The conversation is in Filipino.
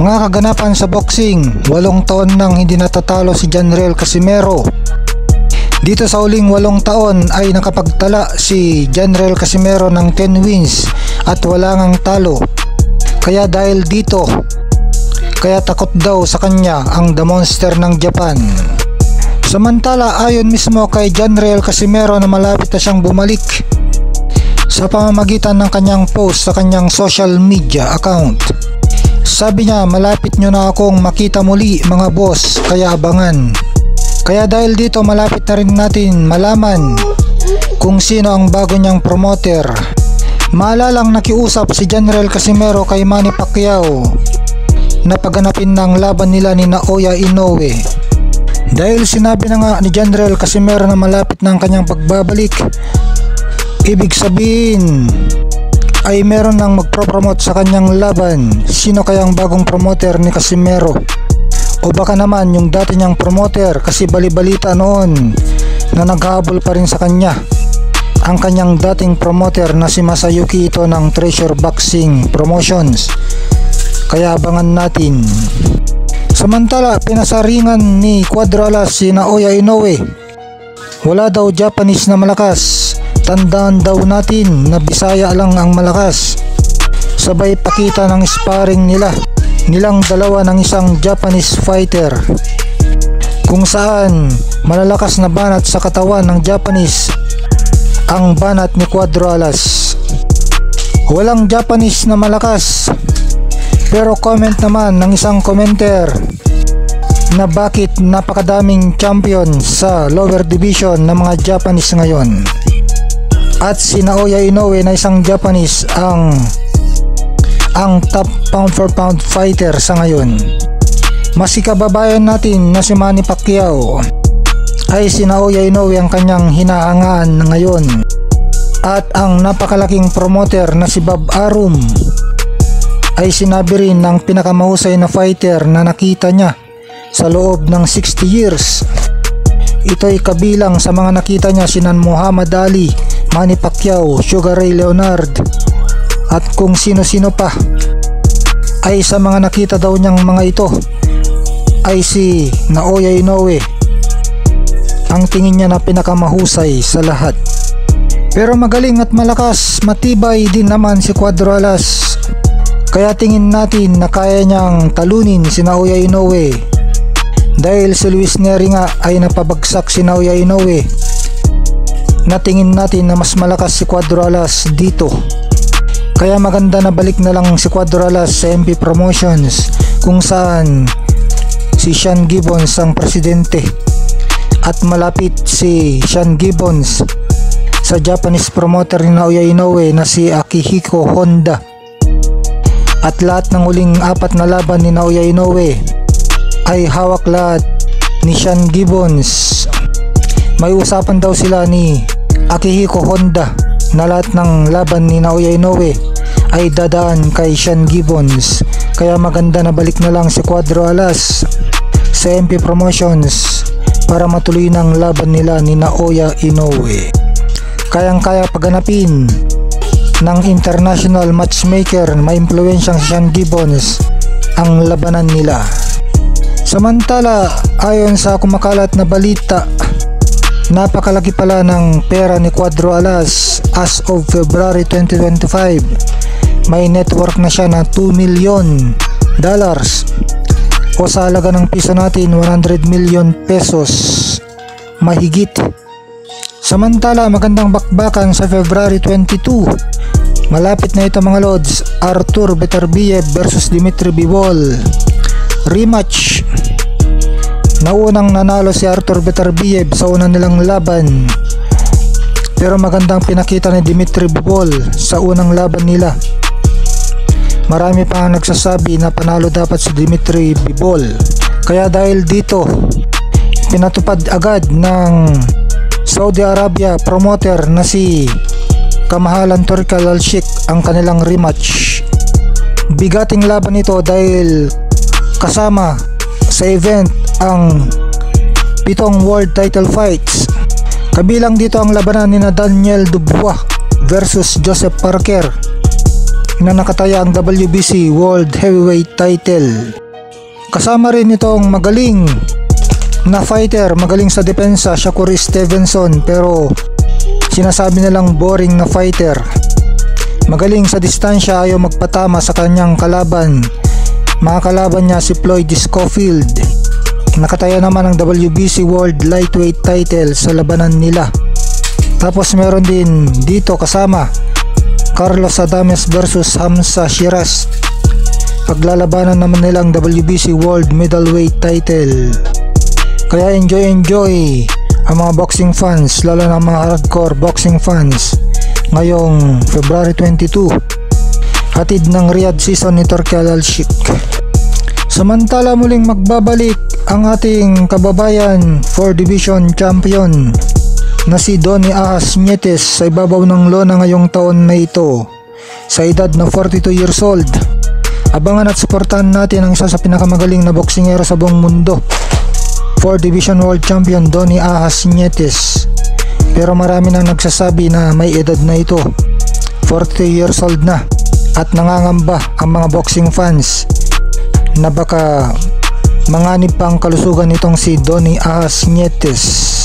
Mga kaganapan sa boxing, 8 taon nang hindi natatalo si Janriel Casimero. Dito sa huling 8 taon ay nakapagtala si Janriel Casimero ng 10 wins at wala ngang talo. Kaya dahil dito, kaya takot daw sa kanya ang The Monster ng Japan. Samantala ayon mismo kay Janriel Casimero na malapit na siyang bumalik sa pamamagitan ng kanyang post sa kanyang social media account. Sabi niya, malapit nyo na akong makita muli mga boss, kaya abangan. Kaya dahil dito malapit na rin natin malaman kung sino ang bago niyang promoter. Maalalang nakiusap si Janriel Casimero kay Manny Pacquiao na pagganapin ng laban nila ni Naoya Inoue. Dahil sinabi na nga ni Janriel Casimero na malapit na ang kanyang pagbabalik, ibig sabihin ay meron nang magpropromote sa kanyang laban. Sino kayang bagong promoter ni Casimero? O baka naman yung dati niyang promoter, kasi balibalita noon na naghahabol pa rin sa kanya ang kanyang dating promoter na si Masayuki Ito ng Treasure Boxing Promotions. Kaya abangan natin. Samantala, pinasaringan ni Cuadro Alas si Naoya Inoue. Wala daw Japanese na malakas. Tandaan daw natin na Bisaya lang ang malakas. Sabay pakita ng sparring nilang dalawa ng isang Japanese fighter, kung saan malalakas na banat sa katawan ng Japanese ang banat ni Cuadro Alas. Walang Japanese na malakas, pero comment naman ng isang commenter na bakit napakadaming champion sa lower division ng mga Japanese ngayon. At si Naoya Inoue na isang Japanese ang top pound for pound fighter sa ngayon. Mas ikababayan natin na si Manny Pacquiao ay si Naoya Inoue ang kanyang hinahangaan ngayon. At ang napakalaking promoter na si Bob Arum ay sinabi rin ng pinakamahusay na fighter na nakita niya sa loob ng 60 years. Ito'y kabilang sa mga nakita niya sinan Muhammad Ali, Manny Pacquiao, Sugar Ray Leonard at kung sino-sino pa. Ay sa mga nakita daw niyang mga ito ay si Naoya Inoue ang tingin niya na pinakamahusay sa lahat. Pero magaling at malakas, matibay din naman si Cuadro Alas. Kaya tingin natin na kaya niyang talunin si Naoya Inoue. Dahil si Luis Neri nga ay napabagsak si Naoya Inoue, natingin natin na mas malakas si Cuadro Alas dito. Kaya maganda na balik na lang si Cuadro Alas sa MP Promotions, kung saan si Sean Gibbons ang presidente at malapit si Sean Gibbons sa Japanese promoter ni Naoya Inoue na si Akihiko Honda. At lahat ng huling 4 na laban ni Naoya Inoue ay hawak lahat ni Sean Gibbons. May usapan daw sila ni Akihiko Honda na lahat ng laban ni Naoya Inoue ay dadaan kay Sean Gibbons. Kaya maganda na balik na lang si Cuadro Alas sa MP Promotions para matuloy ng laban nila ni Naoya Inoue. Kayang-kaya pagganapin ng international matchmaker na maimpluwensyang si Sean Gibbons ang labanan nila. Samantala, ayon sa kumakalat na balita, napakalaki pala ng pera ni Cuadro Alas as of February 2025. May network na siya na $2 million o sa halaga ng piso natin 100 million pesos mahigit. Samantala, magandang bakbakan sa February 22. Malapit na ito mga lods, Artur Beterbiev versus Dimitri Bivol rematch. Naunang nanalo si Artur Beterbiev sa unang nilang laban, pero magandang pinakita ni Dimitri Bivol sa unang laban nila. Marami pa ang nagsasabi na panalo dapat si Dimitri Bivol. Kaya dahil dito, pinatupad agad ng Saudi Arabia promoter na si Kamahalan Turki Al-Sheikh ang kanilang rematch. Bigating laban ito dahil kasama sa event ang 7 world title fights. Kabilang dito ang labanan ni Daniel Dubois versus Joseph Parker na nakataya ang WBC World Heavyweight title. Kasama rin itong magaling na fighter, magaling sa depensa, Shakur Stevenson, pero sinasabi nilang boring na fighter. Magaling sa distansya, ayaw magpatama sa kanyang kalaban. Mga kalaban niya si Floyd Schofield. Nakataya naman ang WBC World Lightweight title sa labanan nila. Tapos meron din dito kasama Carlos Adames versus Hamza Shiraz. Paglalabanan naman nila ang WBC World Middleweight title. Kaya enjoy ang mga boxing fans, lalo na mga hardcore boxing fans ngayong February 22, hatid ng Riyadh season ni Turki Al-Sheikh. Samantala muling magbabalik ang ating kababayan 4 division champion na si Donnie Ahas Nietes sa ibabaw ng lona ngayong taon na ito sa edad na 42 years old. Abangan at suportahan natin ang isa sa pinakamagaling na boksingero sa buong mundo, 4 division world champion Donnie Ahas Nietes. Pero marami nang nagsasabi na may edad na ito, 40 years old na, at nangangamba ang mga boxing fans na baka manganib pa ang kalusugan nitong si Donnie Ahas Nietes.